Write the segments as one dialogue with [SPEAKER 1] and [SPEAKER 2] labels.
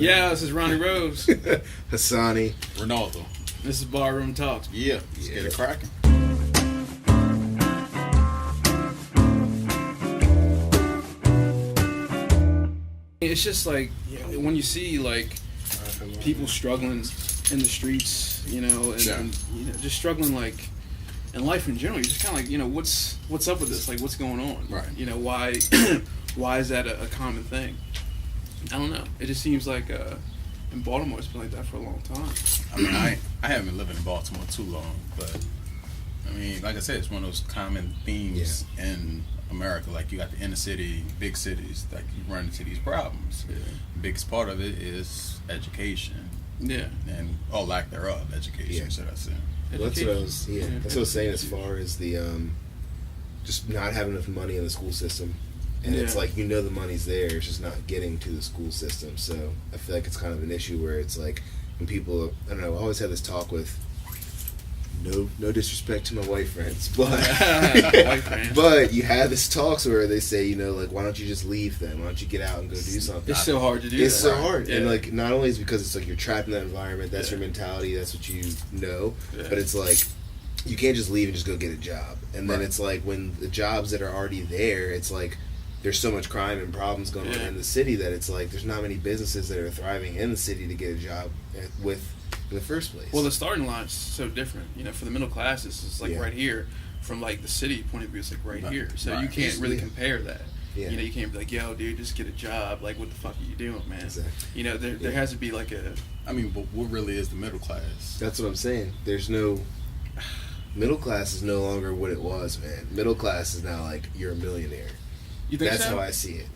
[SPEAKER 1] Yeah, this is Ronnie Rose.
[SPEAKER 2] Hassani.
[SPEAKER 3] Ranaldo.
[SPEAKER 1] This is Barroom Talks.
[SPEAKER 3] Yeah, let's get it cracking.
[SPEAKER 1] It's just like when you see like people struggling in the streets, and just struggling like in life in general. You're just kind of like, what's up with this? Like, what's going on?
[SPEAKER 3] Right.
[SPEAKER 1] Why why is that a common thing? I don't know. It just seems like in Baltimore it's been like that for a long time.
[SPEAKER 3] I mean, I haven't been living in Baltimore too long, but I mean, like I said, it's one of those common themes in America. Like, you got the inner city, big cities, like you run into these problems.
[SPEAKER 1] Yeah.
[SPEAKER 3] The biggest part of it is education.
[SPEAKER 1] Yeah.
[SPEAKER 3] And lack thereof education, should I say.
[SPEAKER 2] Well, that's what I was. Yeah, that's what I was saying. As far as the just not having enough money in the school system, and it's like the money's there, it's just not getting to the school system. So I feel like it's kind of an issue where it's like when people, I don't know, I always have this talk with no disrespect to my white friends, but you have this talks where they say, like, why don't you just leave then? Why don't you get out and go do something?
[SPEAKER 1] It's so hard to do.
[SPEAKER 2] It's so hard, and like not only is it because it's like you're trapped in that environment, that's your mentality, that's what you know, but it's like you can't just leave and just go get a job, and then it's like when the jobs that are already there, it's like there's so much crime and problems going on in the city that it's like there's not many businesses that are thriving in the city to get a job with in the first place.
[SPEAKER 1] Well, the starting line's so different. For the middle classes, it's like right here. From like the city point of view, it's like right here. So you can't really compare that. Yeah. You can't be like, yo, dude, just get a job. Like, what the fuck are you doing, man? Exactly. There has to be like a...
[SPEAKER 3] I mean, but what really is the middle class?
[SPEAKER 2] That's what I'm saying. There's no... Middle class is no longer what it was, man. Middle class is now like, you're a millionaire.
[SPEAKER 1] You think
[SPEAKER 2] That's
[SPEAKER 1] so?
[SPEAKER 2] how I see it.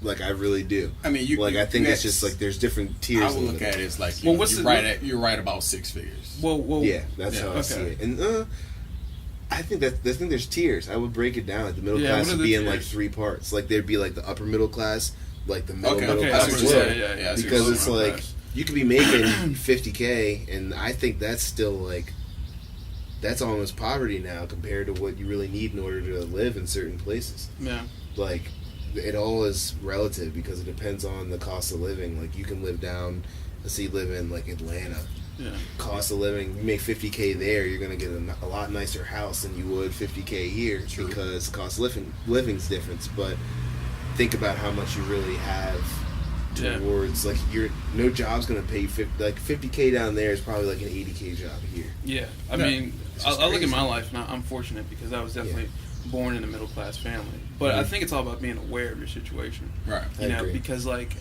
[SPEAKER 2] Like, I really do.
[SPEAKER 3] I mean,
[SPEAKER 2] I think it's just like there's different tiers.
[SPEAKER 3] I would look at it as like, you're right about six figures.
[SPEAKER 2] Well, yeah, that's how I see it. And I think there's tiers. I would break it down. Like the middle class would be in like three parts. Like there'd be like the upper middle class, like the middle class as well.
[SPEAKER 1] Yeah.
[SPEAKER 2] Because it's like you could be making $50K, and I think that's still like that's almost poverty now compared to what you really need in order to live in certain places.
[SPEAKER 1] Yeah,
[SPEAKER 2] like. It all is relative because it depends on the cost of living. Like, you can live down, let's say you live in like Atlanta.
[SPEAKER 1] Yeah.
[SPEAKER 2] Cost of living, you make $50K there, you're gonna get a lot nicer house than you would $50K here. True. Because cost of living's different. But think about how much you really have towards like no job's gonna pay you $50K down there is probably like an $80K job here.
[SPEAKER 1] Yeah, I mean, I look at my life and I'm fortunate because I was definitely born in a middle class family. But I think it's all about being aware of your situation.
[SPEAKER 3] Right.
[SPEAKER 1] Because like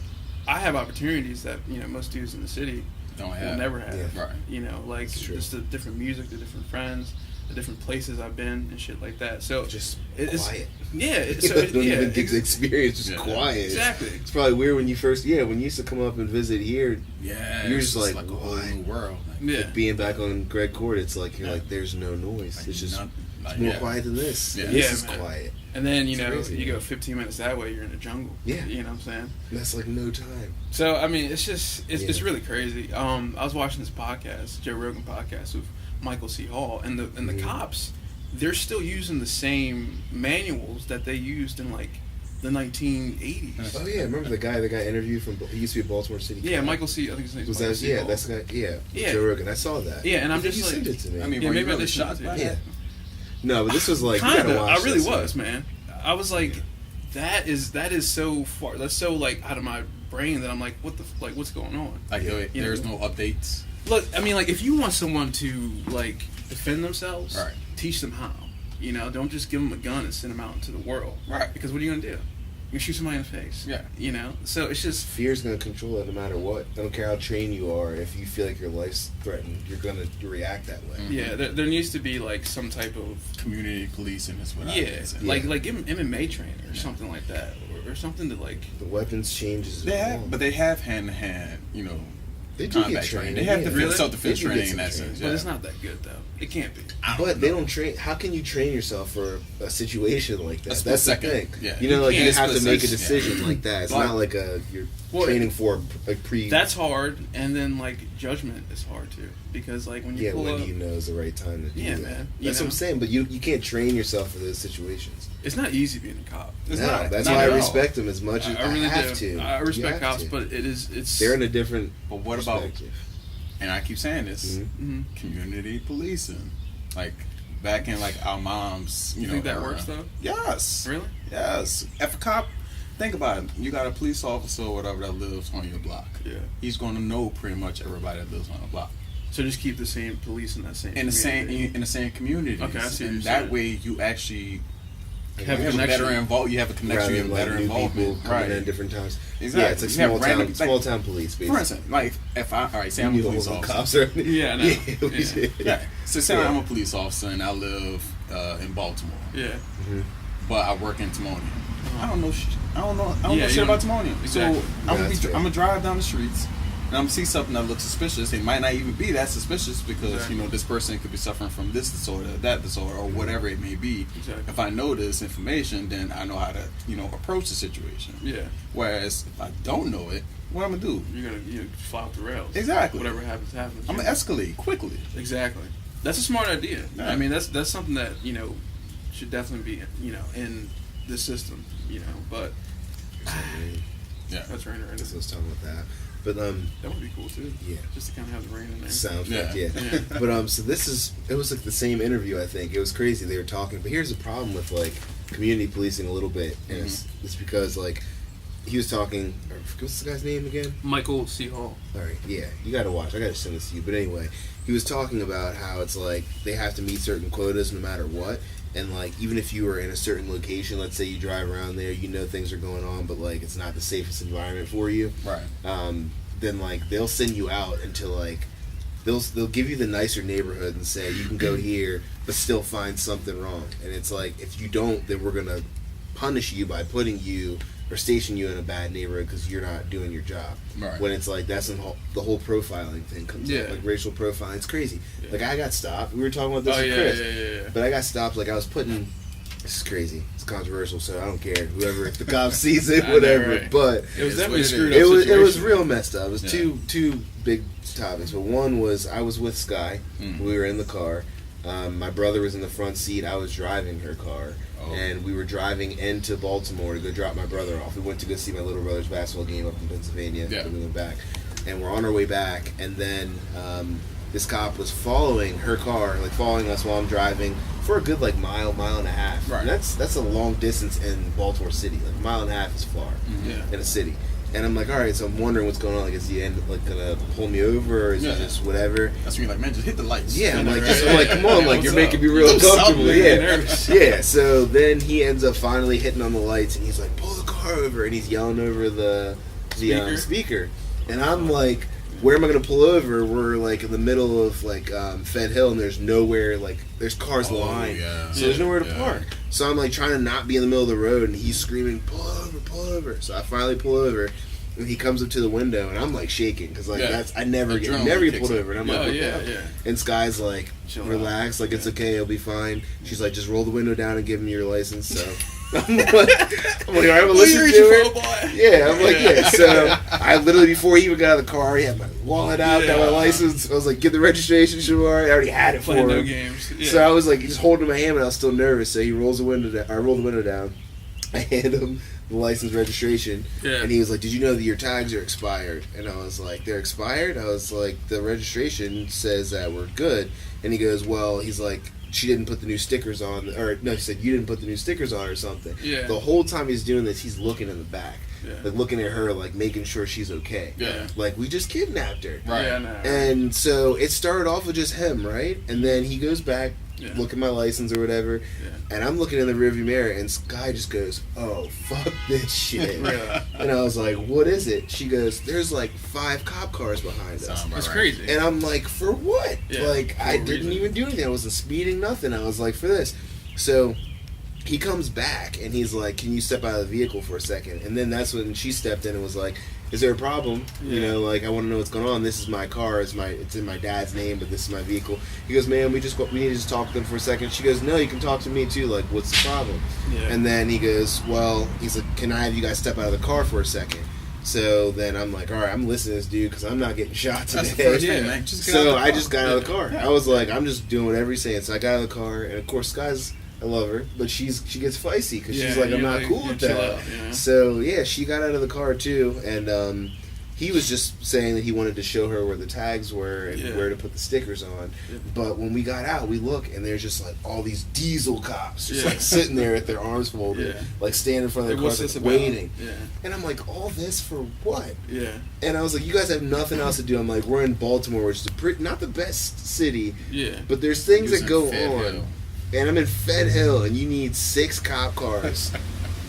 [SPEAKER 1] I have opportunities that, most dudes in the city will never have.
[SPEAKER 2] Yeah.
[SPEAKER 3] Right.
[SPEAKER 1] Like just the different music, the different friends, the different places I've been and shit like that. So
[SPEAKER 2] just
[SPEAKER 1] quiet.
[SPEAKER 2] Don't even get to experience just quiet.
[SPEAKER 1] Exactly.
[SPEAKER 2] It's probably weird when you first when you used to come up and visit here.
[SPEAKER 3] Yeah.
[SPEAKER 2] You're just like
[SPEAKER 3] a whole new world.
[SPEAKER 2] Like being back on Greg Court, it's like you're like there's no noise. Like, it's just it's more quiet than this.
[SPEAKER 3] Yeah.
[SPEAKER 2] This is quiet.
[SPEAKER 1] And then, you go 15 minutes that way, you're in the jungle. Yeah. You know what I'm saying?
[SPEAKER 2] That's like no time.
[SPEAKER 1] So, I mean, it's just, it's really crazy. I was watching this podcast, Joe Rogan podcast with Michael C. Hall, and the cops, they're still using the same manuals that they used in, like, the 1980s.
[SPEAKER 2] Oh, yeah. Remember the guy interviewed he used to be a Baltimore City cop?
[SPEAKER 1] Yeah, Michael C. I think his name was Michael C. Hall.
[SPEAKER 2] That's the guy, Joe Rogan. I saw that.
[SPEAKER 1] Yeah, and I'm just like...
[SPEAKER 2] You sent it to me.
[SPEAKER 3] I mean,
[SPEAKER 1] maybe I did shocked by it.
[SPEAKER 2] No, but this was like
[SPEAKER 1] kinda. I really was, man. I was like, that is so far. That's so like out of my brain that I'm like, what's going on?
[SPEAKER 3] Like there's no updates.
[SPEAKER 1] Look, I mean, like if you want someone to like defend themselves,
[SPEAKER 3] right.
[SPEAKER 1] Teach them how. Don't just give them a gun and send them out into the world,
[SPEAKER 3] right?
[SPEAKER 1] Because what are you gonna do? You shoot somebody in the face.
[SPEAKER 3] Yeah.
[SPEAKER 1] So it's just...
[SPEAKER 2] Fear's going to control it no matter what. I don't care how trained you are. If you feel like your life's threatened, you're going to react that way.
[SPEAKER 1] Mm-hmm. Yeah, there needs to be, like, some type of...
[SPEAKER 3] community policing is what
[SPEAKER 1] like give them MMA training or something like that. Or something to, like...
[SPEAKER 2] The weapons changes.
[SPEAKER 3] But they have hand-to-hand,
[SPEAKER 2] they do
[SPEAKER 3] combat
[SPEAKER 2] get training.
[SPEAKER 3] They have self-defense training in that sense.
[SPEAKER 1] But it's not that good, though. It can't be.
[SPEAKER 2] But they don't train. How can you train yourself for a situation like that? That's the thing.
[SPEAKER 3] Yeah.
[SPEAKER 2] You have to make a decision like that. It's not like you're training for like pre.
[SPEAKER 1] That's hard, and then like judgment is hard too, because like when you pull
[SPEAKER 2] when
[SPEAKER 1] up,
[SPEAKER 2] you know is the right time to do that.
[SPEAKER 1] Man.
[SPEAKER 2] That's what I'm saying. But you can't train yourself for those situations.
[SPEAKER 1] It's not easy being a cop.
[SPEAKER 2] That's why I respect them as much as I really have
[SPEAKER 1] do.
[SPEAKER 2] to.
[SPEAKER 1] I respect cops, but it's
[SPEAKER 2] they're in a different.
[SPEAKER 3] But what about? And I keep saying this: community policing, like back in like our moms. You know,
[SPEAKER 1] think that works though?
[SPEAKER 3] Yes.
[SPEAKER 1] Really?
[SPEAKER 3] Yes. If a cop. Think about it. You got a police officer or whatever that lives on your block.
[SPEAKER 1] Yeah.
[SPEAKER 3] He's going to know pretty much everybody that lives on the block.
[SPEAKER 1] So just keep the same police in that same
[SPEAKER 3] in the same community.
[SPEAKER 1] Okay, I see.
[SPEAKER 3] And that way you actually
[SPEAKER 1] have a
[SPEAKER 3] better involved. You have a connection. You have better involvement.
[SPEAKER 2] Coming in at different times.
[SPEAKER 3] Exactly.
[SPEAKER 2] Yeah, it's like small town police. Basically.
[SPEAKER 3] For instance, like if say I'm a police officer.
[SPEAKER 2] Cops are,
[SPEAKER 1] yeah, no.
[SPEAKER 3] Yeah. So say I'm a police officer and I live in Baltimore.
[SPEAKER 1] Yeah.
[SPEAKER 3] Mm-hmm. But I work in Timonium. I don't know shit. I don't know shit about Timonium.
[SPEAKER 1] Exactly.
[SPEAKER 3] So I'm gonna drive down the streets and I'm gonna see something that looks suspicious. It might not even be that suspicious because this person could be suffering from this disorder, that disorder, or whatever it may be.
[SPEAKER 1] Exactly.
[SPEAKER 3] If I know this information, then I know how to approach the situation.
[SPEAKER 1] Yeah.
[SPEAKER 3] Whereas if I don't know it, what I'm gonna do?
[SPEAKER 1] You're gonna fly off the rails.
[SPEAKER 3] Exactly.
[SPEAKER 1] Whatever happens.
[SPEAKER 3] I'm gonna escalate quickly.
[SPEAKER 1] Exactly. That's a smart idea.
[SPEAKER 3] Yeah.
[SPEAKER 1] I mean, that's something that should definitely be in the system. But
[SPEAKER 3] yeah,
[SPEAKER 1] that's right.
[SPEAKER 2] That's what I was talking about that. But
[SPEAKER 1] that would be cool too.
[SPEAKER 2] Yeah,
[SPEAKER 1] just to kind of have the rain in there.
[SPEAKER 2] Sound effect, yeah. But so it was like the same interview. I think it was crazy. They were talking, but here's the problem with like community policing a little bit, and it's because like he was talking. What's the guy's name again?
[SPEAKER 1] Michael C. Hall.
[SPEAKER 2] All right, yeah, you got to watch. I got to send this to you. But anyway, he was talking about how it's like they have to meet certain quotas no matter what. And, like, even if you were in a certain location, let's say you drive around there, things are going on, but, like, it's not the safest environment for you.
[SPEAKER 3] Right.
[SPEAKER 2] Then, like, they'll send you out until, like, they'll give you the nicer neighborhood and say, you can go here, but still find something wrong. And it's like, if you don't, then we're going to punish you by putting you or station you in a bad neighborhood because you're not doing your job.
[SPEAKER 3] Right.
[SPEAKER 2] When it's like, that's when the whole profiling thing comes up. Like, racial profiling. It's crazy. Yeah. Like, I got stopped. We were talking about this with Chris.
[SPEAKER 1] Yeah.
[SPEAKER 2] But I got stopped. Like, I was putting... This is crazy. It's controversial, so I don't care. Whoever, if the cop sees it, whatever.
[SPEAKER 1] Know, right?
[SPEAKER 2] But
[SPEAKER 1] it was definitely screwed up.
[SPEAKER 2] It was real messed up. It was two big topics. But one was I was with Sky. We were in the car. My brother was in the front seat. I was driving her car. And we were driving into Baltimore to go drop my brother off. We went to go see my little brother's basketball game up in Pennsylvania.
[SPEAKER 3] Yeah.
[SPEAKER 2] And we went back. And we're on our way back. And then this cop was following her car, like following us while I'm driving for a good like mile and a half.
[SPEAKER 3] Right.
[SPEAKER 2] And that's a long distance in Baltimore City. Like a mile and a half is far in a city. And I'm like, all right, so I'm wondering what's going on. Like, is he gonna pull me over, or is he just whatever?
[SPEAKER 3] That's when you're like, man, just hit the lights.
[SPEAKER 2] Yeah, I'm like, come on, like you're making me real uncomfortable. Yeah. So then he ends up finally hitting on the lights, and he's like, pull the car over, and he's yelling over the speaker. And I'm like, where am I going to pull over? We're like in the middle of like Fed Hill, and there's nowhere, like there's cars lined, so there's nowhere to park. So I'm like trying to not be in the middle of the road, and he's screaming, pull over. So I finally pull over, and he comes up to the window, and I'm like shaking because like I never get pulled over, and I'm like, and Sky's like, relax, like it's okay, it'll be fine. She's like, just roll the window down and give him your license. So I'm like, all right, I'm listen to it. Yeah, I'm like, So I literally, before he even got out of the car, he had my wallet out, got my license. I was like, get the registration, Shamar. I already had it for him.
[SPEAKER 1] No games. Yeah.
[SPEAKER 2] So I was like, just holding my hand, but I was still nervous. So he rolls the window down. I rolled the window down. I hand him the license registration, and he was like, did you know that your tags are expired? And I was like, they're expired? I was like, the registration says that we're good. And he goes, well, he's like, she didn't put the new stickers on, or no, she said you didn't put the new stickers on or something.
[SPEAKER 1] Yeah.
[SPEAKER 2] The whole time he's doing this, he's looking in the back, like looking at her, like making sure she's okay.
[SPEAKER 1] Yeah.
[SPEAKER 2] Like we just kidnapped her.
[SPEAKER 3] Right.
[SPEAKER 1] Yeah, no.
[SPEAKER 2] And so it started off with just him, right? And then he goes back, look at my license or whatever, and I'm looking in the rearview mirror, and Sky just goes, "Oh, fuck this shit." And I was like, "What is it?" She goes, "There's like 5 cop cars behind us."
[SPEAKER 1] That's crazy.
[SPEAKER 2] And I'm like, "For what?" Like, I didn't even do anything. I wasn't speeding, nothing. I was like, "For this." So he comes back, and he's like, "Can you step out of the vehicle for a second?" And then that's when she stepped in and was like, is there a problem? You know, like, I want to know what's going on. This is my car. It's in my dad's name, but this is my vehicle. He goes, man, we need to just talk to them for a second. She goes, no, you can talk to me too. Like, what's the problem? And then he goes, well, he's like, can I have you guys step out of the car for a second? So then I'm like, all right, I'm listening to this dude because I'm not getting shot today.
[SPEAKER 3] That's the first thing, man.
[SPEAKER 2] So I just got out of the car. I was like, I'm just doing whatever he's saying. So I got out of the car, and of course, Sky's, I love her, but she gets feisty because she's like, I'm not cool with that. So yeah, she got out of the car too, and he was just saying that he wanted to show her where the tags were and where to put the stickers on. Yeah. But when we got out, we look, and there's just like all these diesel cops just like sitting there with their arms folded, like standing in front of their cars, like, waiting. Yeah. And I'm like, all this for what? Yeah. And I was like, you guys have nothing else to do. I'm like, we're in Baltimore, which is not the best city. Yeah. But there's things that go on. And I'm in Fed Hill, and you need 6 cop cars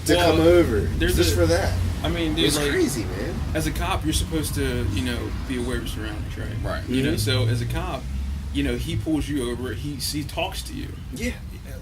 [SPEAKER 2] to come over just for that.
[SPEAKER 1] I mean, dude,
[SPEAKER 2] it's crazy, man.
[SPEAKER 1] As a cop, you're supposed to, be aware of your surroundings, right? Right.
[SPEAKER 2] Mm-hmm.
[SPEAKER 1] You know, so as a cop, he pulls you over. He talks to you. Yeah.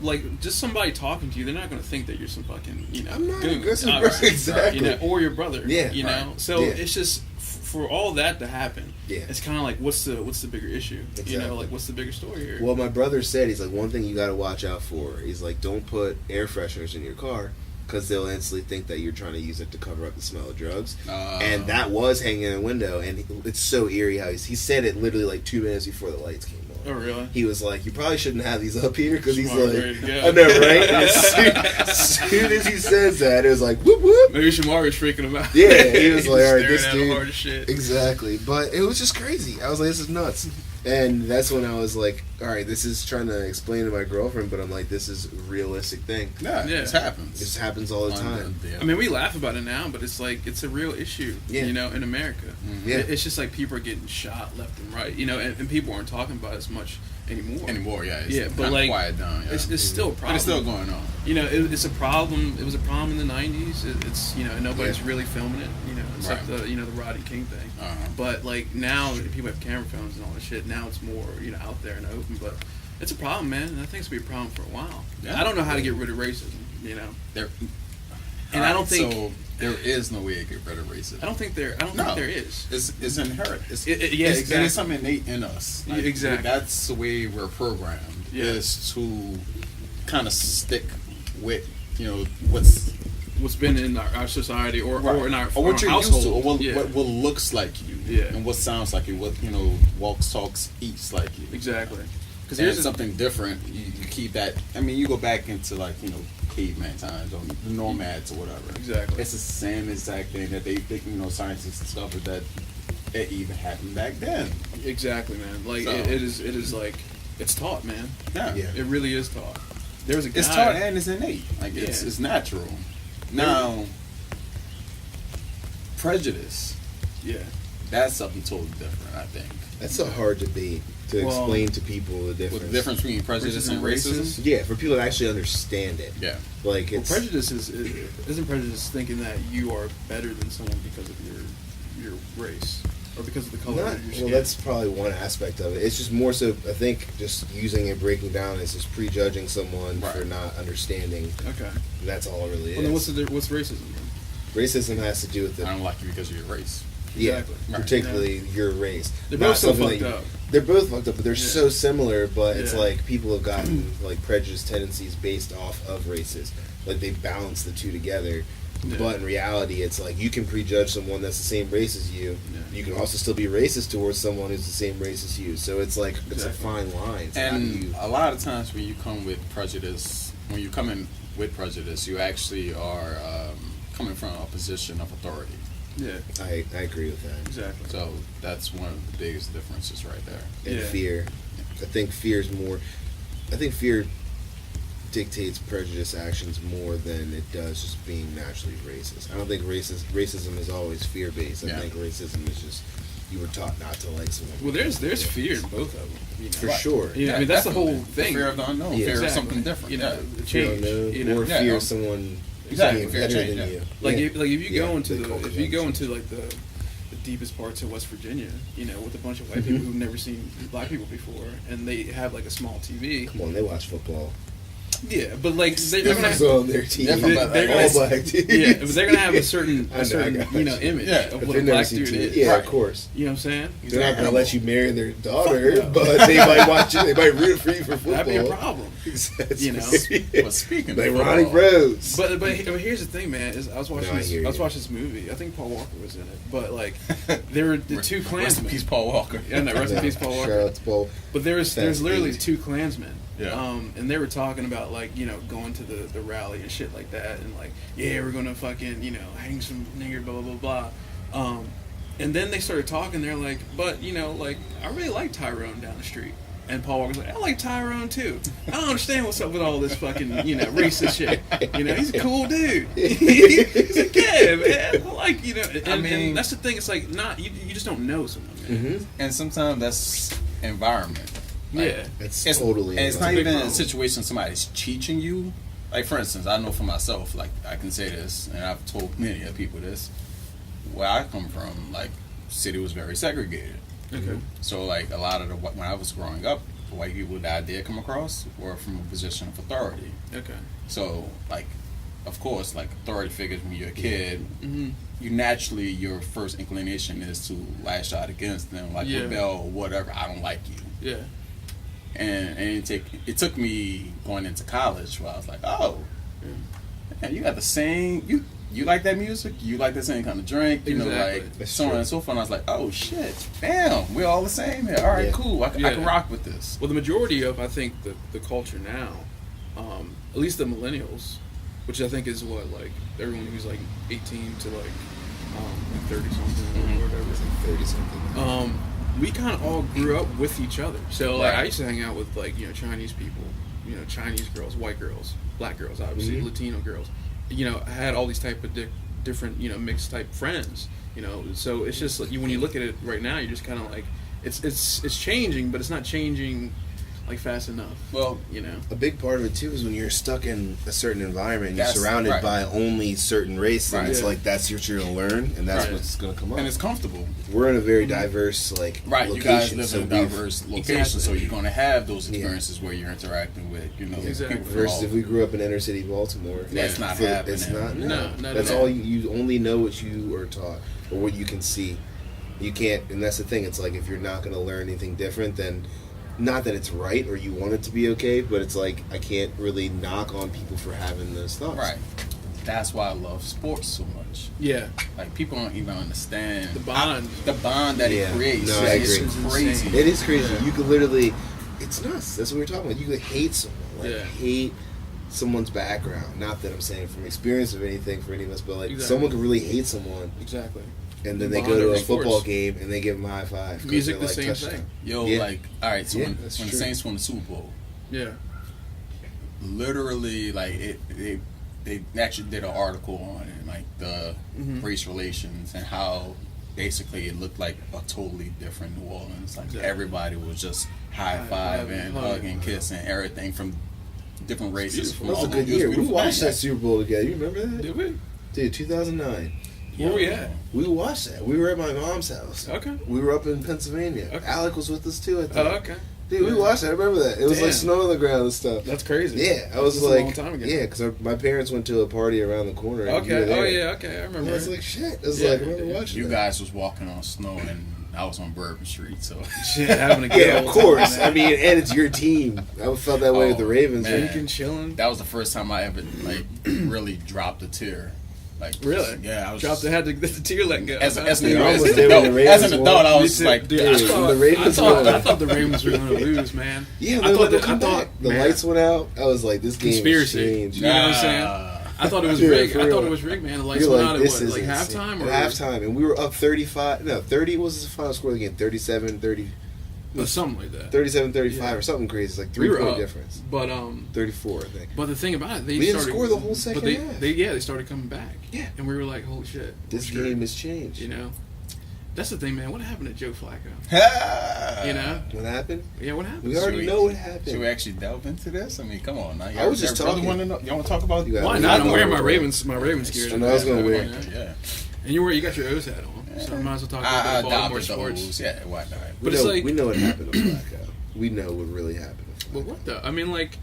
[SPEAKER 1] Like, just somebody talking to you, they're not going to think that you're some fucking,
[SPEAKER 2] I'm not
[SPEAKER 1] goon,
[SPEAKER 2] exactly.
[SPEAKER 1] Or your brother. Yeah.
[SPEAKER 2] Right.
[SPEAKER 1] So it's just for all that to happen. Yeah. It's kind of like, what's the bigger issue? Exactly. Like, what's the bigger story here?
[SPEAKER 2] Well, my brother said, he's like, one thing you got to watch out for. He's like, don't put air fresheners in your car, because they'll instantly think that you're trying to use it to cover up the smell of drugs. And that was hanging in the window, and it's so eerie how he said it literally like 2 minutes before the lights came on.
[SPEAKER 1] Oh, really?
[SPEAKER 2] He was like, you probably shouldn't have these up here, because he's like,
[SPEAKER 1] I
[SPEAKER 2] know, right? As soon as he says that, it was like, whoop, whoop.
[SPEAKER 1] Maybe Shamar was freaking him out.
[SPEAKER 2] Yeah, he was like, all right, this dude.
[SPEAKER 1] Hard as shit.
[SPEAKER 2] Exactly. But it was just crazy. I was like, this is nuts. And that's when I was like, all right, this is trying to explain to my girlfriend, but I'm like, this is a realistic thing.
[SPEAKER 3] Yeah, this happens.
[SPEAKER 2] This happens all the time.
[SPEAKER 1] I mean, we laugh about it now, but it's like, it's a real issue, in America. Mm-hmm. Yeah. It's just like people are getting shot left and right, and people aren't talking about it as much anymore. It's
[SPEAKER 3] but like, quiet down. Yeah.
[SPEAKER 1] It's still a problem.
[SPEAKER 3] But it's still going on.
[SPEAKER 1] It's a problem. It was a problem in the 90s. It's nobody's really filming it, except the Rodney King thing. Uh-huh. But like now, people have camera phones and all that shit. Now it's more out there and open. But it's a problem, man. And I think it's gonna be a problem for a while. Yeah. I don't know how to get rid of racism. I don't think
[SPEAKER 3] so. There is no way to get rid of racism.
[SPEAKER 1] I don't think there is.
[SPEAKER 3] It's inherent.
[SPEAKER 1] Exactly.
[SPEAKER 3] It's something innate in us. Like,
[SPEAKER 1] exactly.
[SPEAKER 3] That's the way we're programmed. Yeah. Is to kind of stick with
[SPEAKER 1] what's been in our society or in our
[SPEAKER 3] or what you're
[SPEAKER 1] household.
[SPEAKER 3] Used to, or what looks like you, and what sounds like you, what walks, talks, eats like you.
[SPEAKER 1] Exactly.
[SPEAKER 3] Because here's something different. You keep that. I mean, you go back into caveman times or the nomads or whatever.
[SPEAKER 1] Exactly.
[SPEAKER 3] It's the same exact thing that they think scientists discovered that it even happened back then.
[SPEAKER 1] Exactly, man. Like it is like it's taught, man.
[SPEAKER 3] Yeah.
[SPEAKER 1] It really is taught. There's a guy.
[SPEAKER 3] It's taught and it's innate. Like it's natural. Now, prejudice. Yeah. That's something totally different, I think.
[SPEAKER 2] That's a hard debate to explain to people the difference.
[SPEAKER 3] The difference between prejudice and racism?
[SPEAKER 2] Yeah, for people to actually understand it.
[SPEAKER 3] Yeah.
[SPEAKER 2] Like it's
[SPEAKER 1] prejudice isn't prejudice thinking that you are better than someone because of your race or because of the color of your skin.
[SPEAKER 2] Well, that's probably one aspect of it. It's just more so, I think, just using it, breaking down as just prejudging someone for not understanding.
[SPEAKER 1] Okay.
[SPEAKER 2] That's all it really is.
[SPEAKER 1] Well, then what's racism then?
[SPEAKER 2] Racism has to do with
[SPEAKER 3] I don't like you because of your race.
[SPEAKER 2] Exactly. Yeah, particularly your race.
[SPEAKER 1] They're both so fucked up.
[SPEAKER 2] They're both fucked up, but they're so similar. But it's like people have gotten like prejudice tendencies based off of races. Like they balance the two together. Yeah. But in reality, it's like you can prejudge someone that's the same race as you. Yeah. You can also still be racist towards someone who's the same race as you. So it's like it's a fine line. So
[SPEAKER 3] and a lot of times when you come with prejudice, you actually are coming from a position of authority.
[SPEAKER 1] Yeah,
[SPEAKER 2] I agree with that.
[SPEAKER 1] Exactly.
[SPEAKER 3] So that's one of the biggest differences right there.
[SPEAKER 2] And fear. I think fear dictates prejudice actions more than it does just being naturally racist. I don't think racism is always fear-based. I think racism is just you were taught not to like someone.
[SPEAKER 1] Well, there's fear in both of them.
[SPEAKER 2] For sure.
[SPEAKER 1] Yeah, I mean, that's definitely the whole thing.
[SPEAKER 3] The fear of the unknown. Fear of something different.
[SPEAKER 1] The change.
[SPEAKER 2] Or fear of someone being better than you.
[SPEAKER 1] Like if you go into the deepest parts of West Virginia, with a bunch of white people who've never seen black people before, and they have like a small TV.
[SPEAKER 2] Come on, they watch football.
[SPEAKER 1] Yeah, but like they're
[SPEAKER 2] This
[SPEAKER 1] gonna
[SPEAKER 2] is on their team.
[SPEAKER 1] they're
[SPEAKER 2] All black teams.
[SPEAKER 1] yeah, but they're gonna have a certain
[SPEAKER 2] I got you.
[SPEAKER 1] image
[SPEAKER 3] Yeah,
[SPEAKER 1] of
[SPEAKER 2] But
[SPEAKER 1] what
[SPEAKER 2] they
[SPEAKER 1] a
[SPEAKER 2] never
[SPEAKER 1] black
[SPEAKER 2] see
[SPEAKER 1] dude
[SPEAKER 2] TV.
[SPEAKER 1] is.
[SPEAKER 2] Yeah,
[SPEAKER 1] Right.
[SPEAKER 2] of course.
[SPEAKER 1] You know what I'm saying?
[SPEAKER 2] They're not gonna let you marry their daughter, but they might watch it. They might root for you for football.
[SPEAKER 1] That'd be a problem.
[SPEAKER 2] That's
[SPEAKER 1] You know?
[SPEAKER 2] crazy.
[SPEAKER 3] But speaking
[SPEAKER 2] like
[SPEAKER 3] of
[SPEAKER 2] Ronnie
[SPEAKER 3] football,
[SPEAKER 2] Rose.
[SPEAKER 1] But here's the thing, man. Is I was watching
[SPEAKER 2] No, I hear you.
[SPEAKER 1] watching this movie. I think Paul Walker was in it. But like there were the two
[SPEAKER 3] Rest in
[SPEAKER 1] Klansmen.
[SPEAKER 3] peace, Paul Walker.
[SPEAKER 1] Yeah, no, rest in peace, Paul Walker.
[SPEAKER 2] Shout out to Paul.
[SPEAKER 1] But there's
[SPEAKER 2] Fast
[SPEAKER 1] literally
[SPEAKER 2] eight.
[SPEAKER 1] two Klansmen.
[SPEAKER 3] Yeah.
[SPEAKER 1] And they were talking about like, you know, going to the rally and shit like that, and like, yeah, we're gonna fucking, you know, hang some nigger, blah blah blah blah. And then they started talking. They're like, but you know, like I really like Tyrone down the street. And Paul Walker's like, I like Tyrone too. I don't understand what's up with all this fucking, you know, racist shit. You know, he's a cool dude. He's like, yeah, man. I like, you know, and that's the thing. It's like you just don't know someone, man.
[SPEAKER 2] Mm-hmm.
[SPEAKER 3] And sometimes that's environment. Like,
[SPEAKER 1] Yeah.
[SPEAKER 2] It's
[SPEAKER 3] It's
[SPEAKER 2] totally.
[SPEAKER 3] And it's
[SPEAKER 1] a
[SPEAKER 3] not
[SPEAKER 1] big
[SPEAKER 3] even a
[SPEAKER 1] problem.
[SPEAKER 3] situation somebody's teaching you. Like, for instance, I know for myself, like, I can say this, and I've told many other people this. Where I come from, like, city was very segregated.
[SPEAKER 1] Okay.
[SPEAKER 3] So, like, a lot of when I was growing up, the white people that I did come across were from a position of authority.
[SPEAKER 1] Okay.
[SPEAKER 3] So, like, of course, like, authority figures when you're a kid,
[SPEAKER 1] Mm-hmm.
[SPEAKER 3] you naturally, your first inclination is to lash out against them, like,
[SPEAKER 1] Yeah.
[SPEAKER 3] rebel or whatever. I don't like you.
[SPEAKER 1] Yeah.
[SPEAKER 3] And it took me going into college where I was like, oh, man, you got the same, you like that music, you like the same kind of drink, you know,
[SPEAKER 1] Exactly.
[SPEAKER 3] like
[SPEAKER 2] That's
[SPEAKER 3] so on
[SPEAKER 2] true.
[SPEAKER 3] and so forth. And I was like, oh shit, damn, we're all the same here. All right,
[SPEAKER 2] Yeah.
[SPEAKER 3] cool, I can
[SPEAKER 1] Yeah.
[SPEAKER 3] rock with this.
[SPEAKER 1] Well, the majority of, I think, the culture now, at least the millennials, which I think is what, like, everyone who's, like, 18 to, like 30-something or whatever.
[SPEAKER 2] 30-something.
[SPEAKER 1] We kind of all grew up with each other. So, like,
[SPEAKER 3] Right.
[SPEAKER 1] I used to hang out with, like, you know, Chinese people, you know, Chinese girls, white girls, black girls, obviously,
[SPEAKER 2] Mhm.
[SPEAKER 1] Latino girls. You know, I had all these type of different, you know, mixed type friends, you know. So it's just, like, when you look at it right now, you're just kind of like, it's changing, but it's not changing, like, fast enough.
[SPEAKER 3] Well,
[SPEAKER 1] You know?
[SPEAKER 2] A big part of it too is when you're stuck in a certain environment, you're
[SPEAKER 3] That's
[SPEAKER 2] surrounded
[SPEAKER 3] right.
[SPEAKER 2] by only certain race, and
[SPEAKER 3] Right.
[SPEAKER 2] it's
[SPEAKER 1] Yeah.
[SPEAKER 2] like that's what you're gonna learn, and that's
[SPEAKER 3] Right.
[SPEAKER 2] what's gonna come up.
[SPEAKER 3] and it's comfortable.
[SPEAKER 2] We're in a very diverse
[SPEAKER 3] Right,
[SPEAKER 2] location,
[SPEAKER 3] you guys live
[SPEAKER 2] so
[SPEAKER 3] in a
[SPEAKER 2] we've-
[SPEAKER 3] diverse location,
[SPEAKER 1] Exactly.
[SPEAKER 3] so you're going to have those
[SPEAKER 2] Yeah.
[SPEAKER 3] experiences where you're interacting with, you know,
[SPEAKER 1] Exactly.
[SPEAKER 3] people from
[SPEAKER 2] Versus
[SPEAKER 3] all.
[SPEAKER 2] if we grew up in inner city Baltimore,
[SPEAKER 3] That's not
[SPEAKER 2] it's
[SPEAKER 3] happening.
[SPEAKER 2] not.
[SPEAKER 1] No, not
[SPEAKER 2] that's
[SPEAKER 1] at
[SPEAKER 2] all
[SPEAKER 1] all.
[SPEAKER 2] you only know what you are taught or what you can see. You can't, and that's the thing. It's like if you're not going to learn anything different, then not that it's right or you want it to be okay, but it's like I can't really knock on people for having those thoughts.
[SPEAKER 3] Right. That's why I love sports so much.
[SPEAKER 1] Yeah.
[SPEAKER 3] Like, people don't even understand
[SPEAKER 1] The bond.
[SPEAKER 3] the bond that
[SPEAKER 2] Yeah.
[SPEAKER 3] it creates.
[SPEAKER 2] No, I
[SPEAKER 3] It's
[SPEAKER 2] agree.
[SPEAKER 3] crazy.
[SPEAKER 2] It is crazy.
[SPEAKER 1] Yeah.
[SPEAKER 2] You could literally, it's nuts. That's what we're talking about. You could hate someone, like
[SPEAKER 1] Yeah.
[SPEAKER 2] hate someone's background. Not that I'm saying from experience or anything for any of us, but like
[SPEAKER 1] Exactly.
[SPEAKER 2] someone could really hate someone,
[SPEAKER 1] Exactly.
[SPEAKER 2] and then
[SPEAKER 1] The
[SPEAKER 2] they
[SPEAKER 1] bond
[SPEAKER 2] go to
[SPEAKER 1] over
[SPEAKER 2] a football
[SPEAKER 1] sports.
[SPEAKER 2] game and they give them a high five. 'cause
[SPEAKER 1] Music,
[SPEAKER 2] they're
[SPEAKER 1] the same
[SPEAKER 2] touchdown.
[SPEAKER 1] thing.
[SPEAKER 3] Yo,
[SPEAKER 2] Yeah.
[SPEAKER 3] like, all right, so
[SPEAKER 2] Yeah,
[SPEAKER 3] when
[SPEAKER 2] that's
[SPEAKER 3] the
[SPEAKER 2] true.
[SPEAKER 3] Saints won the Super Bowl,
[SPEAKER 1] Yeah.
[SPEAKER 3] literally, like, they actually did an article on it, like the
[SPEAKER 1] Mhm.
[SPEAKER 3] race relations and how basically it looked like a totally different New Orleans. Like,
[SPEAKER 1] Exactly.
[SPEAKER 3] everybody was just high-fiving,
[SPEAKER 1] High-fiving,
[SPEAKER 3] hugging, kissing, everything from different races.
[SPEAKER 1] Beautiful.
[SPEAKER 3] From
[SPEAKER 2] That was a
[SPEAKER 3] all
[SPEAKER 2] good
[SPEAKER 3] over. It
[SPEAKER 2] year. We
[SPEAKER 3] beautiful.
[SPEAKER 2] watched that
[SPEAKER 3] Yeah.
[SPEAKER 2] Super Bowl together. You remember that?
[SPEAKER 1] Did we?
[SPEAKER 2] Dude, 2009.
[SPEAKER 1] Where we at?
[SPEAKER 2] We watched that. We were at my mom's house.
[SPEAKER 1] Okay.
[SPEAKER 2] We were up in Pennsylvania.
[SPEAKER 1] Okay.
[SPEAKER 2] Alec was with us too, I think.
[SPEAKER 1] Oh, okay.
[SPEAKER 2] Dude, we
[SPEAKER 1] Yeah.
[SPEAKER 2] watched that. I remember that. It was like
[SPEAKER 1] Damn.
[SPEAKER 2] snow on the ground and stuff.
[SPEAKER 1] That's crazy.
[SPEAKER 2] Yeah, I was
[SPEAKER 1] This is
[SPEAKER 2] like,
[SPEAKER 1] a long time ago.
[SPEAKER 2] yeah, because my parents went to a party around the corner. And we were
[SPEAKER 1] Okay.
[SPEAKER 2] there.
[SPEAKER 1] Oh yeah. Okay. I
[SPEAKER 2] And
[SPEAKER 1] remember.
[SPEAKER 2] I was like, shit. I was
[SPEAKER 1] Yeah.
[SPEAKER 2] like, I remember watching
[SPEAKER 3] You
[SPEAKER 2] that.
[SPEAKER 3] guys was walking on snow and I was on Bourbon Street, so
[SPEAKER 1] Shit, having a good
[SPEAKER 2] Yeah, of
[SPEAKER 1] old
[SPEAKER 2] course.
[SPEAKER 1] time,
[SPEAKER 2] I mean, and it's your team. I felt that way
[SPEAKER 3] Oh,
[SPEAKER 2] with the Ravens.
[SPEAKER 3] man.
[SPEAKER 2] Right?
[SPEAKER 1] drinking, chilling.
[SPEAKER 3] that was the first time I ever like really dropped a tear. Like,
[SPEAKER 1] Really?
[SPEAKER 3] Yeah, I was
[SPEAKER 1] Dropped the had the tear let go.
[SPEAKER 3] as an
[SPEAKER 2] Yeah, I was
[SPEAKER 3] adult,
[SPEAKER 2] there when the Ravens
[SPEAKER 3] as an adult, I
[SPEAKER 2] won.
[SPEAKER 3] was
[SPEAKER 1] Me too.
[SPEAKER 3] like,
[SPEAKER 1] Dude,
[SPEAKER 2] dude, the Ravens won.
[SPEAKER 1] I thought the Ravens were going to lose, man.
[SPEAKER 2] Yeah,
[SPEAKER 1] I thought
[SPEAKER 2] they'll
[SPEAKER 1] that-
[SPEAKER 2] come
[SPEAKER 1] I thought,
[SPEAKER 2] back. The
[SPEAKER 1] man.
[SPEAKER 2] lights went out. I was like, this game
[SPEAKER 1] Conspiracy.
[SPEAKER 2] has changed.
[SPEAKER 1] You know what I'm saying? I thought it was
[SPEAKER 2] Yeah,
[SPEAKER 1] rigged.
[SPEAKER 2] for
[SPEAKER 1] I thought
[SPEAKER 2] real.
[SPEAKER 1] it was rigged, man. The lights
[SPEAKER 2] You're
[SPEAKER 1] went
[SPEAKER 2] like,
[SPEAKER 1] out at
[SPEAKER 2] this
[SPEAKER 1] what,
[SPEAKER 2] is
[SPEAKER 1] like
[SPEAKER 2] insane.
[SPEAKER 1] halftime? Or
[SPEAKER 2] At halftime, and we were up 35. No, 30 was the final score of the game. 37-30.
[SPEAKER 1] or something like that.
[SPEAKER 2] 37-35
[SPEAKER 1] Yeah.
[SPEAKER 2] or something crazy. It's like
[SPEAKER 1] We were
[SPEAKER 2] 3-point
[SPEAKER 1] up.
[SPEAKER 2] difference.
[SPEAKER 1] But
[SPEAKER 2] 34, I think.
[SPEAKER 1] but the thing about it, they
[SPEAKER 2] We didn't
[SPEAKER 1] started,
[SPEAKER 2] score the whole second
[SPEAKER 1] but they,
[SPEAKER 2] half.
[SPEAKER 1] they started coming back.
[SPEAKER 2] Yeah.
[SPEAKER 1] And we were like, holy shit.
[SPEAKER 2] This
[SPEAKER 1] sure.
[SPEAKER 2] game has changed.
[SPEAKER 1] You know? That's the thing, man. What happened to Joe Flacco? You know?
[SPEAKER 2] What happened?
[SPEAKER 1] Yeah, what happened?
[SPEAKER 2] We already know what happened.
[SPEAKER 3] Should we actually delve into this? I mean, come on. Now.
[SPEAKER 2] I was just
[SPEAKER 3] Y'all really
[SPEAKER 2] talking.
[SPEAKER 3] wanna know- Y'all want to talk about?
[SPEAKER 2] You got
[SPEAKER 1] Why
[SPEAKER 2] it.
[SPEAKER 1] not? I'm
[SPEAKER 2] Yeah.
[SPEAKER 1] wearing my Ravens gear.
[SPEAKER 2] I know I was gonna wear it.
[SPEAKER 3] Yeah.
[SPEAKER 1] And you got your O's hat on. So I might as well talk
[SPEAKER 3] I
[SPEAKER 1] about Baltimore
[SPEAKER 3] adopted
[SPEAKER 1] sports.
[SPEAKER 3] those. Yeah, why not?
[SPEAKER 1] But it's like-
[SPEAKER 2] we know what happened to Flacco. We know what really happened to
[SPEAKER 1] But
[SPEAKER 2] Flacco.
[SPEAKER 1] what the? I mean, like,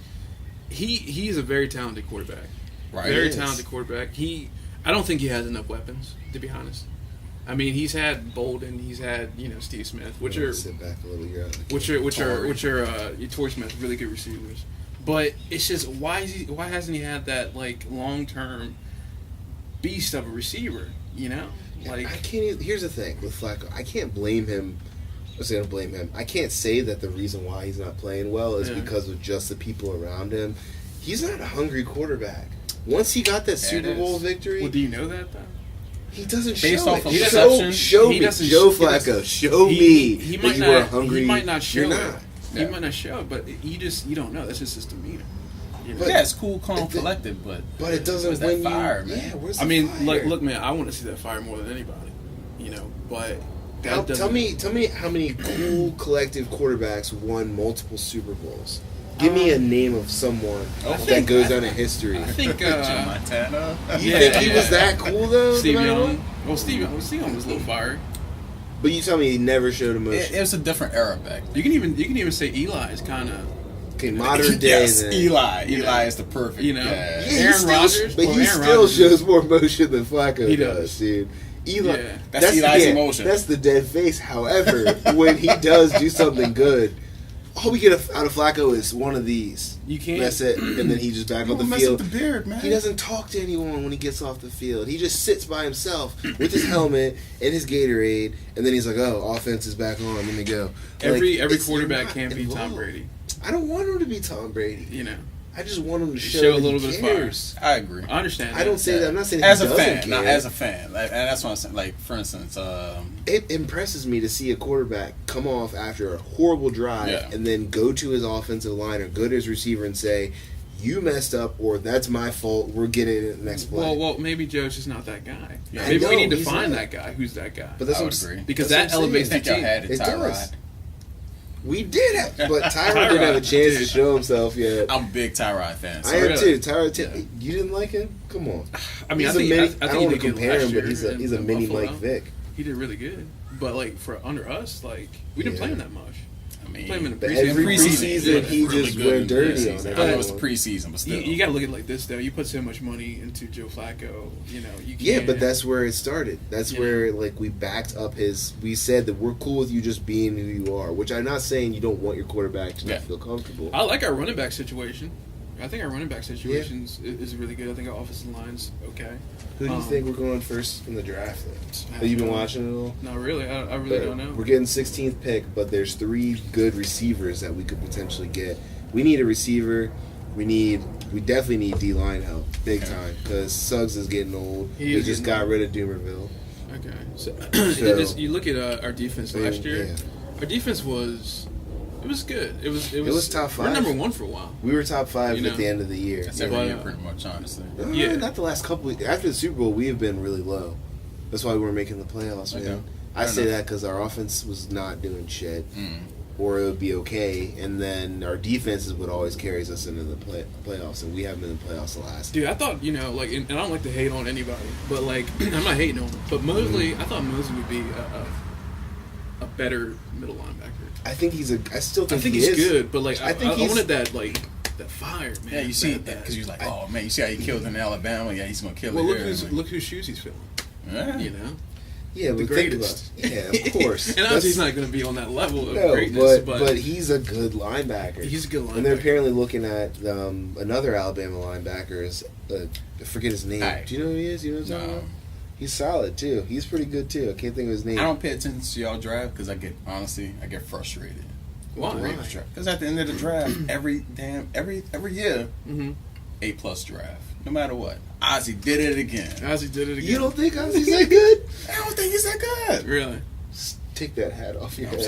[SPEAKER 1] he's a very talented quarterback.
[SPEAKER 3] Right.
[SPEAKER 1] Very talented quarterback. I don't think he has enough weapons, to be honest. I mean, he's had Bolden, he's had Steve Smith, which are
[SPEAKER 2] sit back a little,
[SPEAKER 1] Torrey Smith, really good receivers. But it's just why hasn't he had that like long-term beast of a receiver? Like
[SPEAKER 2] I can't. Here's the thing with Flacco, I can't blame him. I don't blame him. I can't say that the reason why he's not playing well is because of just the people around him. He's not a hungry quarterback. Once he got that Super Bowl victory,
[SPEAKER 1] well, do you know that though?
[SPEAKER 2] He doesn't
[SPEAKER 3] Based
[SPEAKER 2] show
[SPEAKER 3] off
[SPEAKER 2] it.
[SPEAKER 3] of
[SPEAKER 2] Show me, Joe Flacco. Show me that you were hungry.
[SPEAKER 1] He might not show
[SPEAKER 2] You're
[SPEAKER 1] it.
[SPEAKER 2] not.
[SPEAKER 1] He might not show it, but you don't know. That's just his demeanor.
[SPEAKER 2] But,
[SPEAKER 3] it's cool, calm, collected, but
[SPEAKER 2] it doesn't
[SPEAKER 3] where's
[SPEAKER 2] win
[SPEAKER 3] that fire,
[SPEAKER 2] you.
[SPEAKER 3] man?
[SPEAKER 2] Yeah, where's
[SPEAKER 1] I
[SPEAKER 2] the
[SPEAKER 1] mean,
[SPEAKER 2] fire?
[SPEAKER 1] look, man. I want to see that fire more than anybody. But
[SPEAKER 2] tell me how many cool collective quarterbacks won multiple Super Bowls. Give me a name of someone that goes down in history.
[SPEAKER 1] I think
[SPEAKER 3] Joe Montana.
[SPEAKER 2] You think he was that cool though?
[SPEAKER 1] Steve Young. Well, Steve Young was a little fiery.
[SPEAKER 2] But you tell me he never showed emotion.
[SPEAKER 3] It was a different era back then.
[SPEAKER 1] You can even say Eli is kind of.
[SPEAKER 2] Okay, modern day.
[SPEAKER 3] Yes,
[SPEAKER 2] then.
[SPEAKER 3] Eli is the perfect.
[SPEAKER 2] Yeah,
[SPEAKER 1] Aaron Rodgers,
[SPEAKER 2] but he still shows more emotion than Flacco
[SPEAKER 1] does,
[SPEAKER 2] dude. Eli,
[SPEAKER 3] that's Eli's emotion.
[SPEAKER 2] That's the dead face. However, when he does do something good, all we get out of Flacco is one of these.
[SPEAKER 1] You can't.
[SPEAKER 2] That's it, and then he just back on the
[SPEAKER 3] mess
[SPEAKER 2] field.
[SPEAKER 3] With the beard, man.
[SPEAKER 2] He doesn't talk to anyone when he gets off the field. He just sits by himself with his helmet and his Gatorade, and then he's like, "Oh, offense is back on. Let me go."
[SPEAKER 1] Every quarterback can't be Tom Brady.
[SPEAKER 2] I don't want him to be Tom Brady. I just want him to show
[SPEAKER 1] a little bit of fire.
[SPEAKER 3] I agree.
[SPEAKER 1] I understand.
[SPEAKER 2] I don't say that. I'm not saying
[SPEAKER 3] as
[SPEAKER 2] he
[SPEAKER 3] a
[SPEAKER 2] doesn't
[SPEAKER 3] fan,
[SPEAKER 2] care.
[SPEAKER 3] not as a fan. And that's what I'm saying. Like for instance,
[SPEAKER 2] it impresses me to see a quarterback come off after a horrible drive and then go to his offensive line or go to his receiver and say, "You messed up," or "That's my fault. We're getting it next play."
[SPEAKER 1] Well, maybe Joe's just not that guy.
[SPEAKER 2] Yeah,
[SPEAKER 1] maybe we need to find that guy. Who's that guy?
[SPEAKER 2] But that's
[SPEAKER 3] I
[SPEAKER 2] what
[SPEAKER 3] would agree.
[SPEAKER 1] Because that elevates the team.
[SPEAKER 2] It does. We did have, but Tyrod didn't have a chance to show himself yet.
[SPEAKER 3] I'm a big Tyrod fan.
[SPEAKER 2] I am too. Tyrod, you didn't like him? Come on.
[SPEAKER 1] I mean,
[SPEAKER 2] I don't want to compare him, but he's a mini Mike Vick.
[SPEAKER 1] He did really good, but like for under us, like we didn't play him that much.
[SPEAKER 3] I mean,
[SPEAKER 1] play him in the
[SPEAKER 2] every preseason he just went dirty on it.
[SPEAKER 3] I know it was preseason, but still,
[SPEAKER 1] you got to look at it like this though. You put so much money into Joe Flacco, you can't.
[SPEAKER 2] Yeah, but that's where it started. That's where we backed up we said that we're cool with you just being who you are, which I'm not saying you don't want your quarterback to not feel comfortable.
[SPEAKER 1] I like our running back situation. I think our running back situation is really good. I think our offensive line's okay.
[SPEAKER 2] Who do you think we're going first in the draft? Have you been watching it all?
[SPEAKER 1] Not really. I really don't know.
[SPEAKER 2] We're getting 16th pick, but there's 3 good receivers that we could potentially get. We need a receiver. We definitely need D-line help, big time, because Suggs is getting old. We just got rid of Doomerville.
[SPEAKER 1] Okay, so you look at our defense last year.
[SPEAKER 2] Yeah.
[SPEAKER 1] Our defense was good. It was
[SPEAKER 2] top 5.
[SPEAKER 1] We're number 1 for a while.
[SPEAKER 2] We were top 5 at the end of the year.
[SPEAKER 3] That's every year, pretty much, honestly.
[SPEAKER 2] Not the last couple. After the Super Bowl, we have been really low. That's why we were making the playoffs, man. I say that because our offense was not doing shit, or it would be okay, and then our defense is what always carries us into the playoffs, and we haven't been in the playoffs the last.
[SPEAKER 1] Dude, I thought and I don't like to hate on anybody, but I'm not hating on him. But Mosley, I thought Mosley would be a better middle linebacker.
[SPEAKER 2] I think I still think
[SPEAKER 1] he's good, but
[SPEAKER 2] I
[SPEAKER 1] wanted that that fire, man.
[SPEAKER 3] Yeah, you see that because you're like, oh man, you see how he killed in Alabama? Yeah, he's gonna kill it.
[SPEAKER 1] Well,
[SPEAKER 3] look
[SPEAKER 1] look whose shoes he's filling.
[SPEAKER 3] Yeah.
[SPEAKER 2] Yeah,
[SPEAKER 1] the greatest.
[SPEAKER 2] Yeah, of course.
[SPEAKER 1] And obviously he's not going to be on that level of greatness,
[SPEAKER 2] but he's a good linebacker.
[SPEAKER 1] He's a good linebacker.
[SPEAKER 2] And they're apparently looking at another Alabama linebacker. I forget his name. Do you know who he is? You know what I'm talking about? He's solid too. He's pretty good too. I can't think of his name.
[SPEAKER 3] I don't pay attention to y'all draft because I get frustrated.
[SPEAKER 1] Why?
[SPEAKER 3] Because at the end of the draft, every year, A+ draft, no matter what. Ozzie did it again.
[SPEAKER 2] You don't think Ozzie's that good?
[SPEAKER 3] I don't think he's that good.
[SPEAKER 1] Really?
[SPEAKER 2] Just take that hat off your head.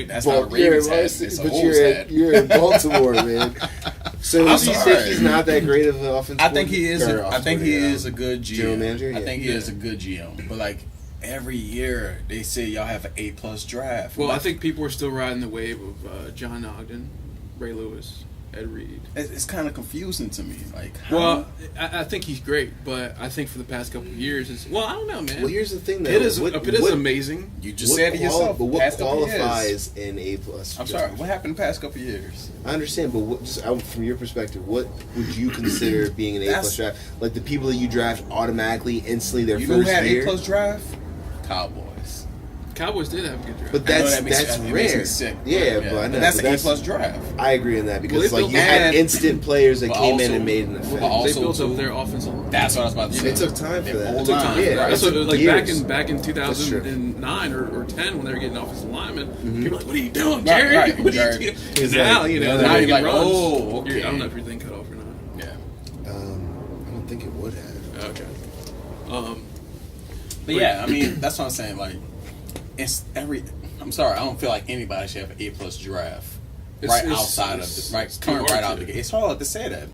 [SPEAKER 3] That's how Ravens had.
[SPEAKER 2] You're in Baltimore, man. So you think he's not that great of an offensive?
[SPEAKER 3] I think he is. I think he is a good GM.
[SPEAKER 2] General manager.
[SPEAKER 3] I think he is a good GM. But every year they say y'all have an A+ draft.
[SPEAKER 1] Well, I think people are still riding the wave of John Ogden, Ray Lewis. Ed Reed.
[SPEAKER 3] It's kind of confusing to me. Like,
[SPEAKER 1] well, I think he's great, but I think for the past couple of years, I don't know, man.
[SPEAKER 2] Well, here's the thing, though.
[SPEAKER 1] Pitt is amazing.
[SPEAKER 3] You just said it yourself.
[SPEAKER 2] But what
[SPEAKER 3] past couple
[SPEAKER 2] qualifies in A+?
[SPEAKER 3] I'm sorry. What happened the past couple of years?
[SPEAKER 2] I understand, but from your perspective, what would you consider being an A+ draft? Like the people that you draft automatically, instantly, their first year.
[SPEAKER 3] You know who had A+ draft? Cowboys.
[SPEAKER 1] Cowboys did have a good draft.
[SPEAKER 2] But that's rare. Yeah, but I know.
[SPEAKER 3] But that's an A+ draft.
[SPEAKER 2] I agree in that because you had instant players that came in and made an effect.
[SPEAKER 1] They built up their offensive line.
[SPEAKER 3] That's what I was about to say.
[SPEAKER 2] It took time for that.
[SPEAKER 3] It took time.
[SPEAKER 2] Yeah,
[SPEAKER 1] that's what, like back in 2009 or 10 when they were getting offensive linemen, people were like, "What are you doing, Jerry?
[SPEAKER 3] Right.
[SPEAKER 1] What are you doing?" Now
[SPEAKER 3] now you're like,
[SPEAKER 1] runs.
[SPEAKER 3] oh, okay.
[SPEAKER 1] I don't know if your thing cut off or not.
[SPEAKER 3] Yeah.
[SPEAKER 2] I don't think it would have.
[SPEAKER 1] Okay.
[SPEAKER 3] But yeah, I mean, that's what I'm saying. Like, I'm sorry, I don't feel like anybody should have an A+ draft outside of this, right? Coming right out the gate. It's hard to say that.